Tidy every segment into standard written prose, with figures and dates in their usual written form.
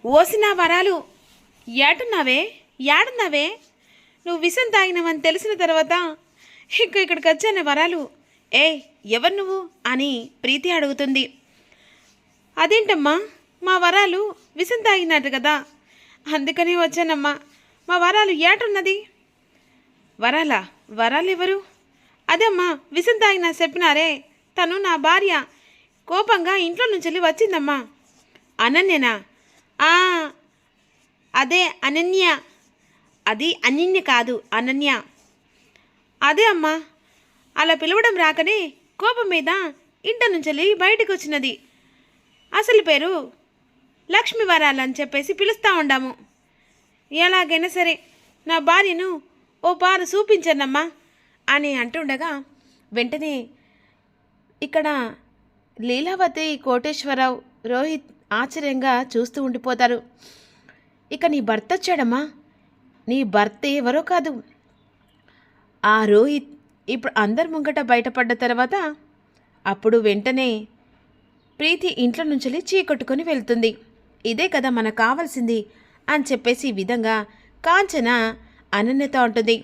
ఓసిన వరాలు ఏటున్నావే యాడున్నావే? నువ్వు విషం తాగినవని తెలిసిన తర్వాత ఇక్కడికి వచ్చానే వరాలు. ఏ ఎవరు నువ్వు అని ప్రీతి అడుగుతుంది. అదేంటమ్మా, మా వరాలు విషం తాగినట్టు కదా, అందుకనే వచ్చానమ్మా. మా వరాలు ఏటున్నది? వరాలు ఎవరు? అదేమ్మా విషం తాగినా చెప్పినారే, తను నా భార్య. కోపంగా ఇంట్లో నుంచి వచ్చిందమ్మా. అనన్యనా? అదే అనన్య. అది అనన్య కాదు, అనన్య. అదే అమ్మా, అలా పిలవడం రాకనే కోపం మీద ఇంటి నుంచి బయటకు వచ్చినది. అసలు పేరు లక్ష్మి వరాలని చెప్పేసి పిలుస్తూ ఉండాము. ఎలాగైనా సరే నా భార్యను ఓ పారు చూపించన్నమ్మా అని అంటుండగా వెంటనే ఇక్కడ లీలావతి, కోటేశ్వరరావు, రోహిత్ ఆశ్చర్యంగా చూస్తూ ఉండిపోతారు. ఇక నీ భర్త వచ్చాడమ్మా. నీ భర్త ఎవరో కాదు, ఆ రోహిత్. ఇప్పుడు అందరి ముంగట బయటపడ్డ తర్వాత అప్పుడు వెంటనే ప్రీతి ఇంట్లో నుంచి చీకొట్టుకొని వెళ్తుంది. ఇదే కదా మనకు కావాల్సింది అని చెప్పేసి ఈ విధంగా కాంచన అనన్యతో ఉంటుంది.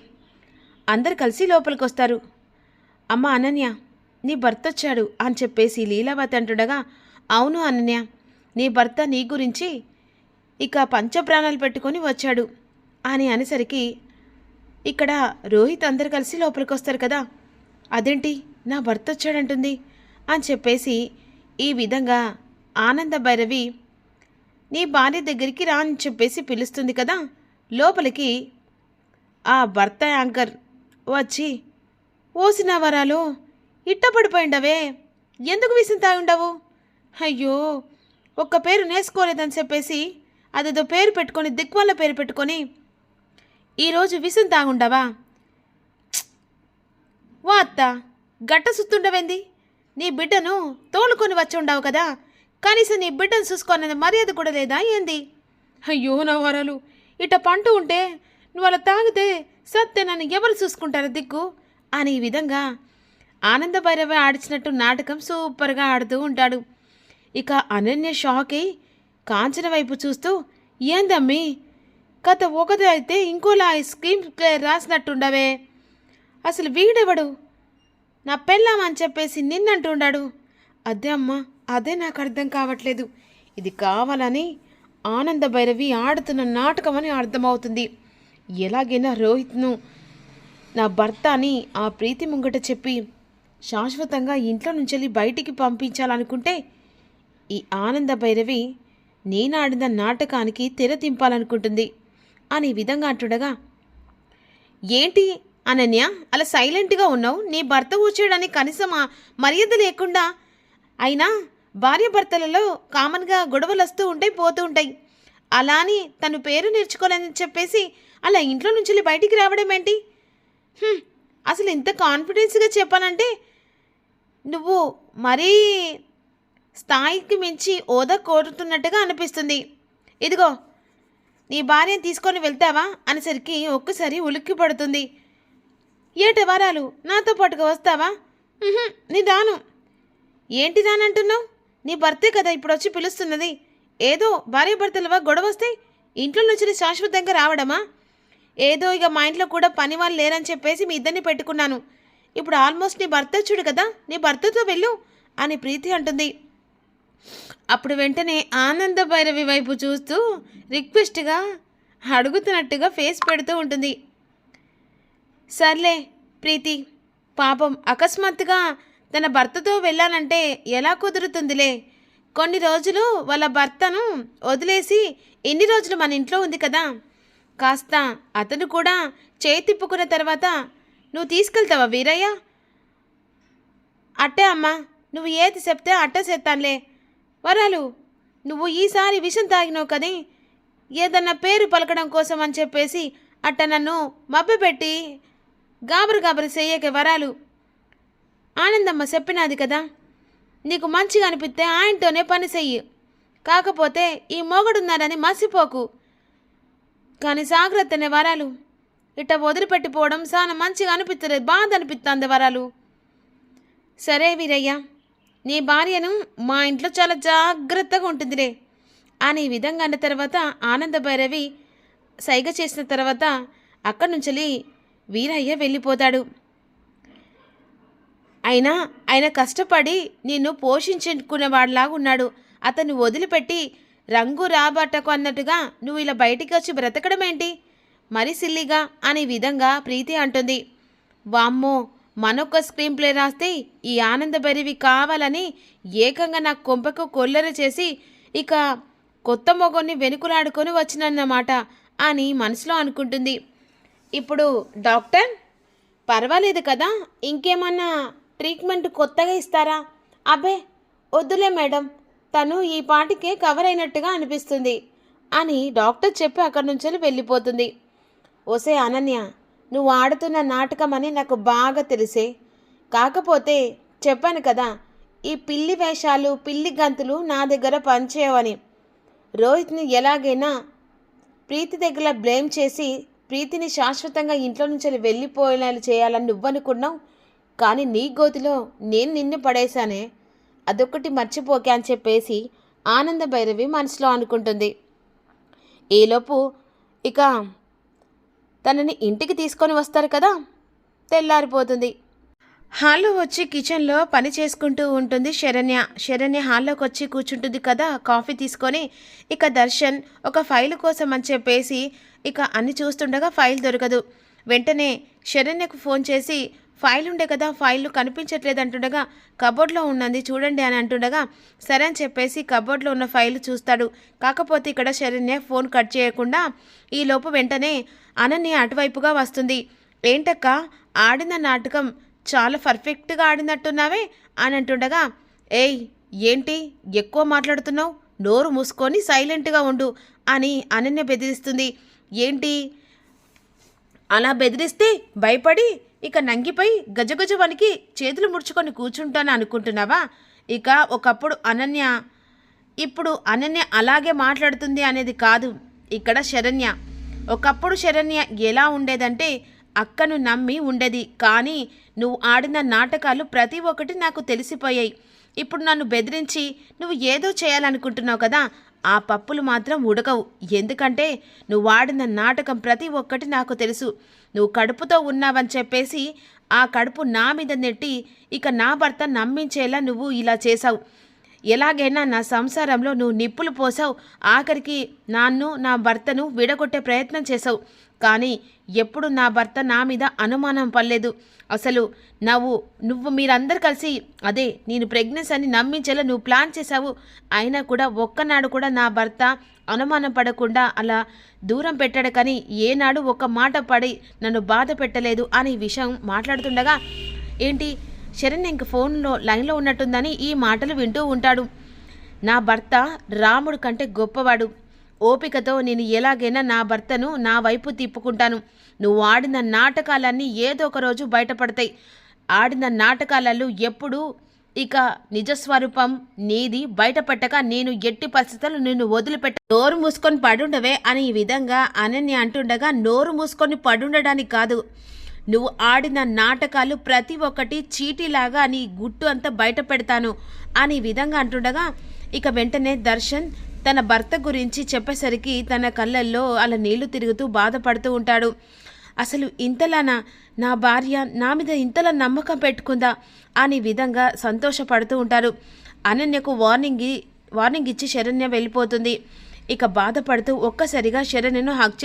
అందరు కలిసి లోపలికి వస్తారు. అమ్మ అనన్య, నీ భర్త వచ్చాడు అని చెప్పేసి లీలావతి అంటుండగా, అవును అనన్య, నీ భర్త నీ గురించి ఇక పంచప్రాణాలు పెట్టుకొని వచ్చాడు అని అనేసరికి ఇక్కడ రోహిత్ అందరు కలిసి లోపలికి వస్తారు కదా. అదేంటి నా భర్త వచ్చాడంటుంది అని చెప్పేసి ఈ విధంగా ఆనంద భైరవి నీ భార్య దగ్గరికి రా అని చెప్పేసి పిలుస్తుంది కదా. లోపలికి ఆ భర్త యాంకర్ వచ్చి, ఓసిన వరాలు ఇట్టపడిపోయిండవే, ఎందుకు విసిం తాగుండవు? అయ్యో, ఒక్క పేరు నేర్చుకోలేదని చెప్పేసి అదేదో పేరు పెట్టుకొని, దిక్వల్ల పేరు పెట్టుకొని ఈరోజు విసిం తాగుండవా? వా అత్త, గట్ట సుత్తుండవేంది? నీ బిడ్డను తోలుకొని వచ్చి ఉండవు కదా, కనీసం నీ బిడ్డను చూసుకునేది మర్యాద కూడా లేదా ఏంది? అయ్యో నా వరాలు, ఇట పంటూ ఉంటే నువ్వు అలా తాగితే సత్తే నన్ను ఎవరు చూసుకుంటారో దిక్కు అని ఈ విధంగా ఆనంద భైరవి ఆడిచినట్టు నాటకం సూపర్గా ఆడుతూ ఉంటాడు. ఇక అనన్య షాక్ అయి కాంచన వైపు చూస్తూ, ఏందమ్మి కథ ఒకటి అయితే ఇంకోలా స్క్రీన్ ప్లే రాసినట్టుండవే, అసలు వీడెవడు నా పెళ్ళామని చెప్పేసి నిన్నంటుండాడు? అదే అమ్మా, అదే నాకు అర్థం కావట్లేదు. ఇది కావాలని ఆనంద భైరవి ఆడుతున్న నాటకం అని అర్థమవుతుంది. ఎలాగైనా రోహిత్ను నా భర్త అని ఆ ప్రీతి ముంగట చెప్పి శాశ్వతంగా ఇంట్లో నుంచి బయటికి పంపించాలనుకుంటే ఈ ఆనంద భైరవి నేనాడిన నాటకానికి తెర తింపాలనుకుంటుంది అని విధంగా అంటుండగా, ఏంటి అనన్య అలా సైలెంట్గా ఉన్నావు? నీ భర్త వచ్చాడని కనీసం మర్యాద లేకుండా. అయినా భార్య భర్తలలో కామన్గా గొడవలు వస్తూ ఉంటాయి, పోతూ ఉంటాయి. అలా అని తను పేరు నేర్చుకోలేదని చెప్పేసి అలా ఇంట్లో నుంచి బయటికి రావడం ఏంటి? అసలు ఇంత కాన్ఫిడెన్స్గా చెప్పానంటే నువ్వు మరీ స్థాయికి మించి హోదా కోరుతున్నట్టుగా అనిపిస్తుంది. ఇదిగో నీ భార్యను తీసుకొని వెళ్తావా అనేసరికి ఒక్కసారి ఉలిక్కి పడుతుంది. ఏట వరాలు, నాతో పాటుగా వస్తావా? నీ రాను. ఏంటి రానంటున్నావు? నీ భర్తే కదా ఇప్పుడు వచ్చి పిలుస్తున్నది. ఏదో భార్య భర్తలవా గొడవ వస్తాయి, ఇంట్లో నుంచి శాశ్వతంగా రావడమా? ఏదో ఇక మా ఇంట్లో కూడా పని వాళ్ళు లేరని చెప్పేసి మీ ఇద్దరిని పెట్టుకున్నాను. ఇప్పుడు ఆల్మోస్ట్ నీ భర్త చూడు కదా, నీ భర్తతో వెళ్ళు అని ప్రీతి అంటుంది. అప్పుడు వెంటనే ఆనంద భైరవి వైపు చూస్తూ రిక్వెస్ట్గా అడుగుతున్నట్టుగా ఫేస్ పెడుతూ ఉంటుంది. సర్లే ప్రీతి, పాపం అకస్మాత్తుగా తన భర్తతో వెళ్ళాలంటే ఎలా కుదురుతుందిలే. కొన్ని రోజులు వాళ్ళ భర్తను వదిలేసి ఎన్ని రోజులు మన ఇంట్లో ఉంది కదా, కాస్త అతను కూడా చేయి తిప్పుకున్న తర్వాత నువ్వు తీసుకెళ్తావా వీరయ్య? అట్టే అమ్మా, నువ్వు ఏది చెప్తే అట్టే చేస్తానులే. వరాలు, నువ్వు ఈసారి విషం తాగినావు కదే, ఏదన్నా పేరు పలకడం కోసం అని చెప్పేసి అట్ట నన్ను మభ్యపెట్టి గాబరు చెయ్యకే వరాలు. ఆనందమ్మ చెప్పినది కదా, నీకు మంచిగా అనిపిస్తే ఆయనతోనే పని చెయ్యి, కాకపోతే ఈ మొగడున్నారని మర్చిపోకు. కానీ జాగ్రత్తనే వరాలు, ఇట్ట వదిలిపెట్టిపోవడం చాలా మంచిగా అనిపించలేదు, బాధ అనిపిస్తుంది వరాలు. సరే వీరయ్య, నీ భార్యను మా ఇంట్లో చాలా జాగ్రత్తగా ఉంటుందిలే, అని ఈ విధంగా అన్న తర్వాత ఆనంద భైరవి సైగ చేసిన తర్వాత అక్కడి నుంచి వీరయ్య వెళ్ళిపోతాడు. అయినా ఆయన కష్టపడి నిన్ను పోషించుకునేవాడిలాగా ఉన్నాడు. అతన్ని వదిలిపెట్టి రంగు రాబట్టకు అన్నట్టుగా నువ్వు ఇలా బయటికి వచ్చి బ్రతకడం ఏంటి, మరి సిల్లిగా అనే విధంగా ప్రీతి అంటుంది. వామ్మో, మనొక్క స్క్రీన్ ప్లే రాస్తే ఈ ఆనంద భైరవి కావాలని ఏకంగా నా కొంపకు కొల్లర చేసి ఇక కొత్త మొగోన్ని వెనుకులాడుకొని వచ్చినన్నమాట అని మనసులో అనుకుంటుంది. ఇప్పుడు డాక్టర్ పర్వాలేదు కదా, ఇంకేమన్నా ట్రీట్మెంట్ కొత్తగా ఇస్తారా? అబ్బే వద్దులే మేడం, తను ఈ పాటికే కవర్ అయినట్టుగా అనిపిస్తుంది అని డాక్టర్ చెప్పి అక్కడి నుంచి వెళ్ళిపోతుంది. ఓసే అనన్య, నువ్వు ఆడుతున్న నాటకం అని నాకు బాగా తెలిసే, కాకపోతే చెప్పాను కదా ఈ పిల్లి వేషాలు పిల్లి గంతులు నా దగ్గర పనిచేయవని. రోహిత్ని ఎలాగైనా ప్రీతి దగ్గర బ్లేమ్ చేసి ప్రీతిని శాశ్వతంగా ఇంట్లో నుంచి వెళ్ళిపోయేలా చేయాలని నువ్వనుకున్నావు, కానీ నీ గోతిలో నేను నిన్ను పడేశానే, అదొక్కటి మర్చిపోకే అని చెప్పేసి ఆనంద భైరవి మనసులో అనుకుంటుంది. ఈలోపు ఇక తనని ఇంటికి తీసుకొని వస్తారు కదా, తెల్లారిపోతుంది. హాల్లో వచ్చి కిచెన్లో పని చేసుకుంటూ ఉంటుంది శరణ్య హాల్లోకి వచ్చి కూర్చుంటుంది కదా కాఫీ తీసుకొని. ఇక దర్శన్ ఒక ఫైల్ కోసం అని చెప్పేసి ఇక అన్ని చూస్తుండగా ఫైల్ దొరకదు. వెంటనే శరణ్యకు ఫోన్ చేసి ఫైల్ ఉండే కదా, ఫైల్ కనిపించట్లేదు అంటుండగా కబోర్డ్లో ఉన్నది చూడండి అని అంటుండగా సరే అని చెప్పేసి కబోర్డ్లో ఉన్న ఫైల్ చూస్తాడు. కాకపోతే ఇక్కడ శరణ్య ఫోన్ కట్ చేయకుండా ఈలోపు వెంటనే అనన్య అటువైపుగా వస్తుంది. ఏంటక్క, ఆడిన నాటకం చాలా పర్ఫెక్ట్గా ఆడినట్టున్నావే అని అంటుండగా, ఏయ్ ఏంటి ఎక్కువ మాట్లాడుతున్నావు, నోరు మూసుకొని సైలెంట్గా ఉండు అని అనన్య బెదిరిస్తుంది. ఏంటి అలా బెదిరిస్తే భయపడి ఇక నంగిపై గజగజ వనికి చేతులు ముడుచుకొని కూర్చుంటాను అనుకుంటున్నావా? ఇక ఒకప్పుడు అనన్య, ఇప్పుడు అనన్య అలాగే మాట్లాడుతుంది అనేది కాదు ఇక్కడ శరణ్య. ఒకప్పుడు శరణ్య ఎలా ఉండేదంటే అక్కను నమ్మి ఉండేది, కానీ నువ్వు ఆడిన నాటకాలు ప్రతి ఒక్కటి నాకు తెలిసిపోయాయి. ఇప్పుడు నన్ను బెదిరించి నువ్వు ఏదో చేయాలనుకుంటున్నావు కదా, ఆ పప్పులు మాత్రం ఉడకవు. ఎందుకంటే నువ్వు ఆడిన నాటకం ప్రతి ఒక్కటి నాకు తెలుసు. నువ్వు కడుపుతో ఉన్నావని చెప్పేసి ఆ కడుపు నా మీద నెట్టి ఇక నా భర్త నమ్మించేలా నువ్వు ఇలా చేశావు. ఎలాగైనా నా సంసారంలో నువ్వు నిప్పులు పోసావు. ఆఖరికి నా భర్తను విడగొట్టే ప్రయత్నం చేసావు. కానీ ఎప్పుడు నా భర్త నా మీద అనుమానం పడలేదు. అసలు నువ్వు మీరందరూ కలిసి అదే నేను ప్రెగ్నెన్సీ అని నమ్మించేలా నువ్వు ప్లాన్ చేశావు. అయినా కూడా ఒక్కనాడు కూడా నా భర్త అనుమానం పడకుండా అలా దూరం పెట్టాడు, కానీ ఏనాడు ఒక మాట పడి నన్ను బాధ పెట్టలేదు అని విషయం మాట్లాడుతుండగా ఏంటి శరణ్ ఇంక ఫోన్లో లైన్లో ఉన్నట్టుందని ఈ మాటలు వింటూ ఉంటాడు. నా భర్త రాముడు కంటే గొప్పవాడు. ఓపికతో నేను ఎలాగైనా నా భర్తను నా వైపు తిప్పుకుంటాను. నువ్వు ఆడిన నాటకాలన్నీ ఏదో ఒక రోజు బయటపడతాయి. ఆడిన నాటకాలలో ఎప్పుడు ఇక నిజస్వరూపం నీది బయటపెట్టక నేను ఎట్టి పరిస్థితులు నిన్ను వదిలిపెట్ట. నోరు మూసుకొని పడుండవే అని ఈ విధంగా అనన్య అంటుండగా, నోరు మూసుకొని పడుండడానికి కాదు, నువ్వు ఆడిన నాటకాలు ప్రతి ఒక్కటి చీటీలాగా నీ గుట్టు అంతా బయట పెడతాను అని ఈ విధంగా అంటుండగా ఇక వెంటనే దర్శన్ తన భర్త గురించి చెప్పేసరికి తన కళ్ళల్లో అలా నీళ్లు తిరుగుతూ బాధపడుతూ ఉంటాడు. అసలు ఇంతలానా నా భార్య నా మీద ఇంతలా నమ్మకం పెట్టుకుందా అని విధంగా సంతోషపడుతూ ఉంటారు. అనన్యకు వార్నింగ్ ఇచ్చి శరణ్య వెళ్ళిపోతుంది. ఇక బాధపడుతూ ఒక్కసారిగా శరణ్యను హక్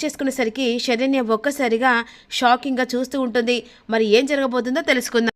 చేసుకునేసరికి శరణ్య ఒక్కసారిగా షాకింగ్గా చూస్తూ ఉంటుంది. మరి ఏం జరగబోతుందో తెలుసుకుందాం.